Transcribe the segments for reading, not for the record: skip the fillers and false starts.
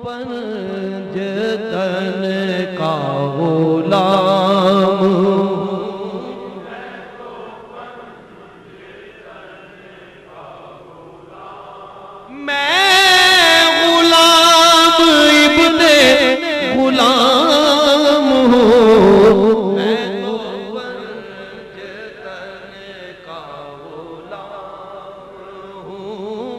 पंजतन का गुलाम मैं गुलाम इब्ने गुलाम हूँ। मैं तो पंजतन का गुलाम हूँ।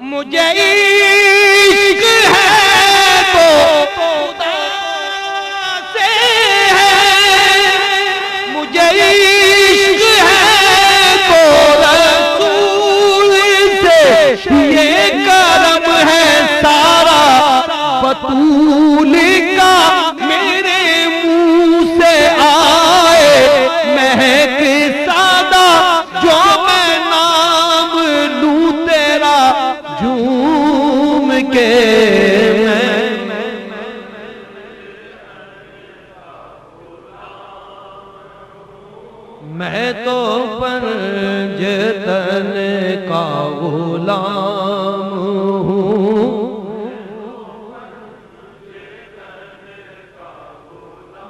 मुझे इश्क है तो खुदा से है, मुझे इश्क है तो रसूल से, ये करम है सारा बतूल का मेरे मुंह से आए महक सादा जो मैं नाम लूं तेरा झूम के। मैं तो पंजतन का गुलाम हूँ।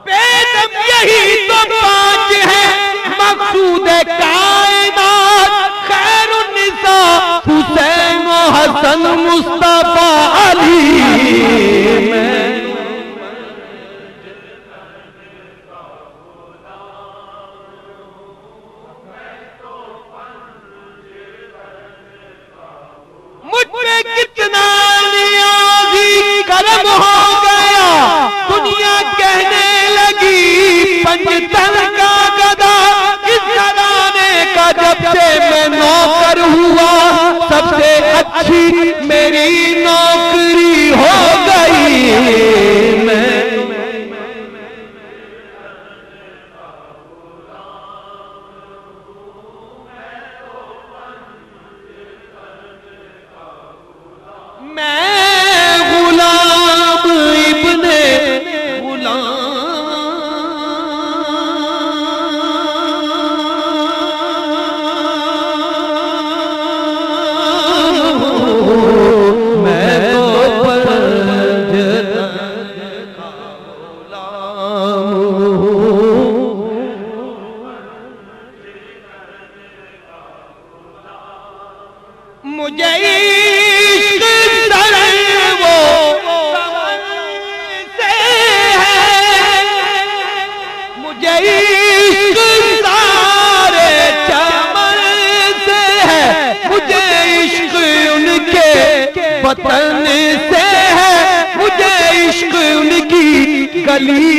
बेदम यही तो पांच है मकसूद कायनात, खैरुन्निसा हुसैन हसन मुस्तफा अली। मुझ पे कितना नियाज़ी करम हो गया, दुनिया कहने लगी पंजतन का गदा। इस घराने का जब से मैं नौकर हुआ, सबसे अच्छी मेरी नौकरी हो गई। मैं गुलाम इब्ने गुलाम, मैं तो पंजतन का गुलाम हूँ। मुझे इश्क वो से है, मुझे इश्क सारे चमन से है, मुझे इश्क उनके वतन से है, मुझे इश्क उनकी गली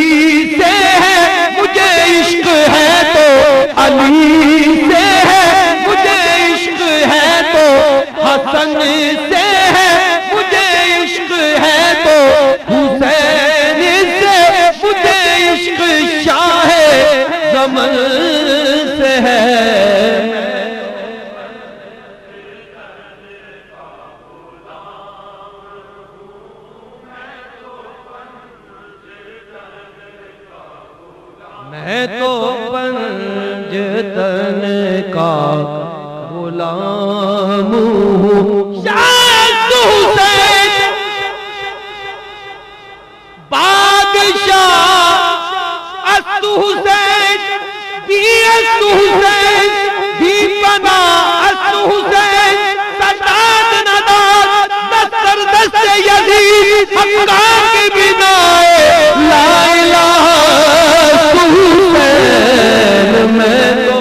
से है, मुझे इश्क है तो अली से है, मुझे इश्क है तो हसन से है, मुझे इश्क है तो हुसैन से, मुझे इश्क शाह ज़मन से है। मैं तो पंजतन का गुलाम हूँ। बादशाह अस्तु हुसैन भी अस्तु हुसैन भी बना अस्तु हुसैन, सदात नदात दस्तर दस्ते यजीद हक्का के बिनाए ला इलाहा हुसैन। मैं तो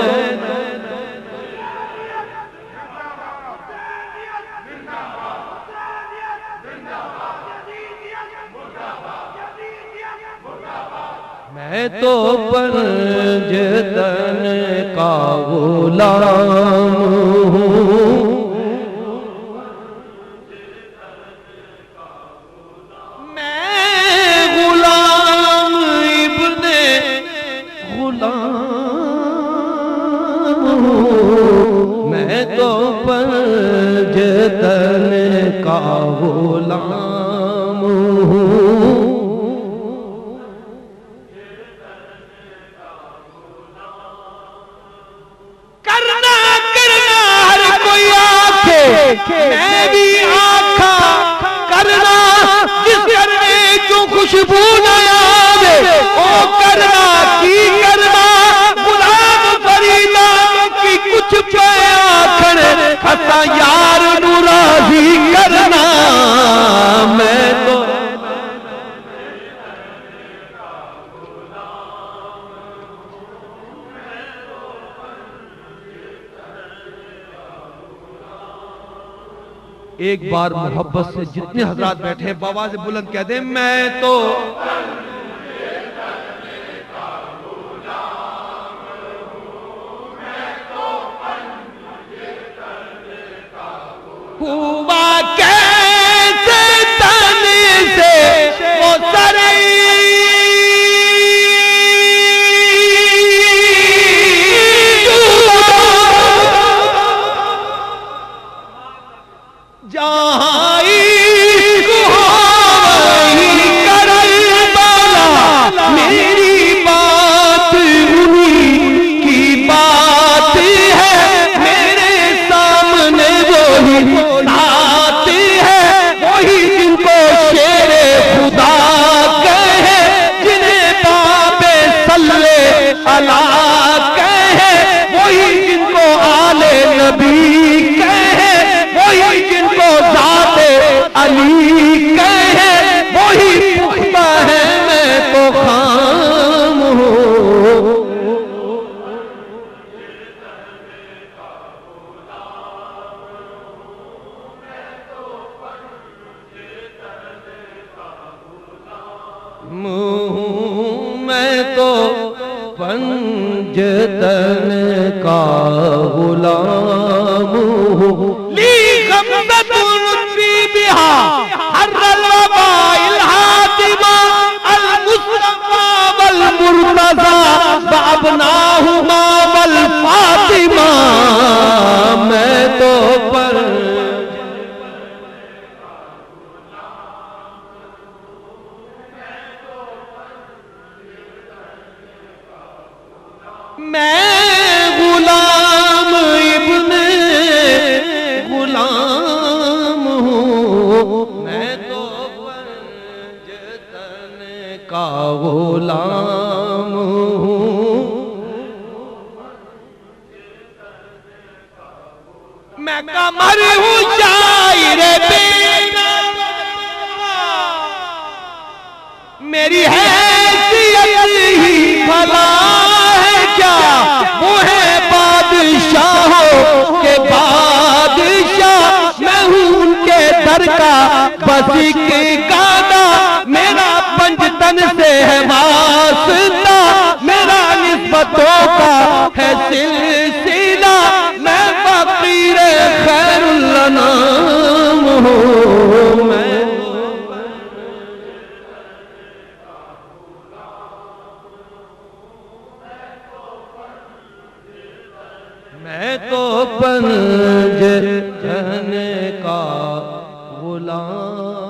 मैं तो पंजतन का गुलाम हूँ। मैं गुलाम इब्ने गुलाम हूँ। मैं तो पंजतन का गुलाम हूँ। करना करना हर मैं भी आखा करना जिस करने जो खुशबू न आवे ओ करना की करना गुलाम फरीदा की कुछ पे आखण असा यार नू राजी करना। मैं तो एक बार मोहब्बत से जितने हजरात बैठे बाबा से बुलंद कह दे मैं तो हुआ कैसे तन से वो सरे जहाँ मेरी बात उन्हीं की बात है मेरे सामने वही साथ है वही जिनको शेरे खुदा कहे जिन्हें बाबे सल्ले अला कहे वही जिनको आले नबी कहे वही जिनको ज़ाते अली कहे वही पुख्ता है मैं तो खाम हूँ। मैं तो पंजतन का गुलाम हूँ। ली खमदतुन फी बिहा हर्रल वबाइल हातिमा अल मुस्तफा वल मुर्तज़ा बाबनाहुमा वल फातिमा। मैं तो पर मैं गुलाम इब्ने गुलाम हूँ। मैं तो पंजतन का गुलाम हूँ। मैं कमर हूँ शायर बेनवा मेरी हैसियत ही भला वो है बादशाहों के बादशाह मैं हूँ उनके दर का बस एक गाना मेरा पंजतन से है वास्ता मेरा निस्बतों का है सिलसिला मैं फकीर खैरुल अनाम हूँ। मैं तो पंजतन का गुलाम